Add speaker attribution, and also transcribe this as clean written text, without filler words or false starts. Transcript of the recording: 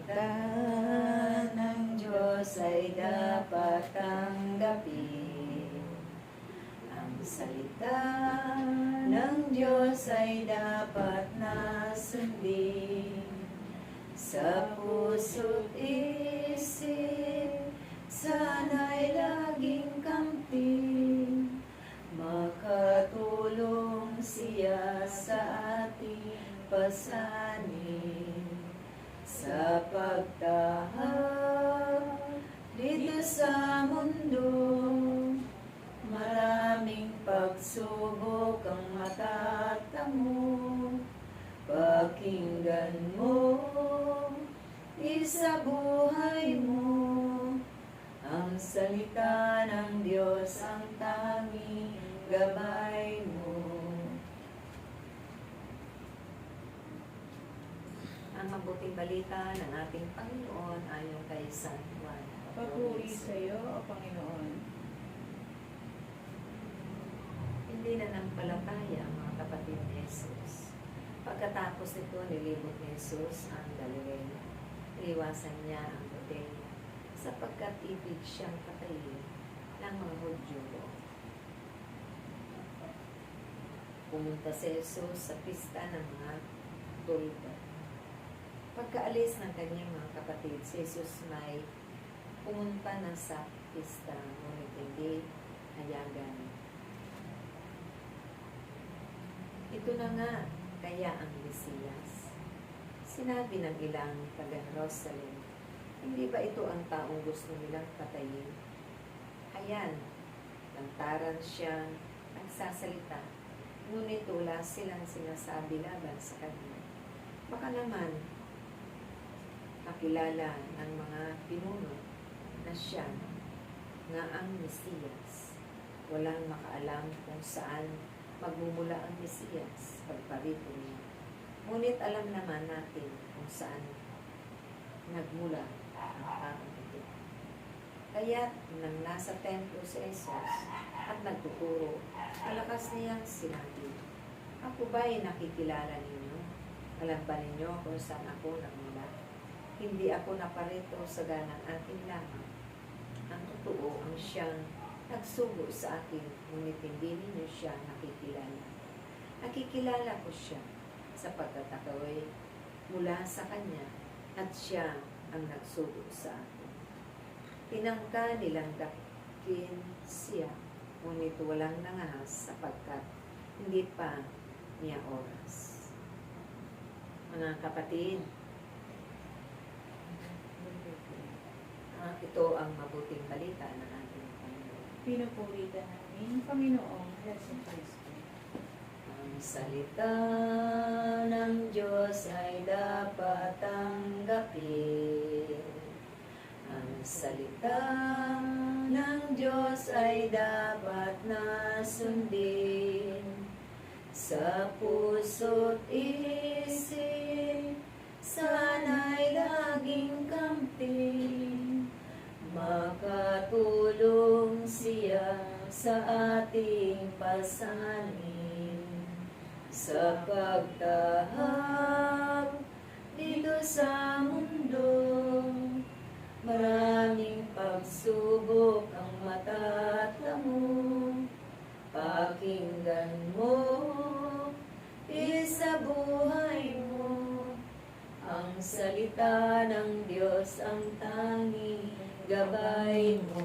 Speaker 1: salita ng Diyos ay dapat tanggapin. Ang salita ng Diyos ay dapat nasundin. Sa puso't isip, sana'y laging kamtin. Makatulong siya sa ating pasanin. Sa pagtahak dito sa mundo, maraming pagsubok ang matatamo. Pakinggan mo, isabuhay mo, ang salita ng Diyos ang tanging gabay mo. Ang mabuting balita ng ating Panginoon ayon kay San Juan.
Speaker 2: Papuri sa iyo, O Panginoon.
Speaker 1: Hindi na nampalataya ang mga kapatid ni Jesus. Pagkatapos nito, nilibot ni Jesus ang Galilea. Iniwasan niya ang Judea sapagkat ibig siyang patayin ng mga Hudyo. Pumunta si Jesus sa pista ng mga tulda. Pagkaalis ng kanyang mga kapatid, si Jesus may pumunta na sa pista, ngunit hindi hayagan. Ito na nga kaya ang Mesiyas. Sinabi ng ilang taga-Jerusalem, hindi ba ito ang taong gusto nilang patayin? Ayan, lantaran siyang nagsasalita, ngunit wala silang sinasabi laban sa kanya. Baka naman, makilala ng mga pinuno na siya nga ang Mesiyas. Walang makaalam kung saan magmumula ang Mesiyas pagparito niya. Ngunit alam naman natin kung saan nagmula ang taong ito. Kaya nang nasa templo si Jesus at nagtuturo, malakas niyang sinabi, ako ba'y nakikilala ninyo? Alam ba ninyo kung saan ako nagmula? Hindi ako naparito sa ganang akin lamang. Ang totoo ang siyang nagsugo sa akin, ngunit hindi ninyo siya nakikilala. Nakikilala ko siya sapagkat ako'y mula sa kanya at siya ang nagsugo sa akin. Tinangka nilang dakin siya, ngunit walang nangahas sapagkat hindi pa niya oras. Mga kapatid, ito ang mabuting balita ng ating Panginoon.
Speaker 2: Pinupuritan namin, Panginoong Heso Kristo.
Speaker 1: Ang salita ng Diyos ay dapat tanggapin. Ang salita ng Diyos ay dapat nasundin. Sa puso't isip, sana'y laging kamtin. Makatulong siya sa ating pasanin. Sa pagtahak dito sa mundo, maraming pagsubok ang matatamo. Pakinggan mo, isabuhay mo, ang salita ng Diyos ang tanging gabay mo.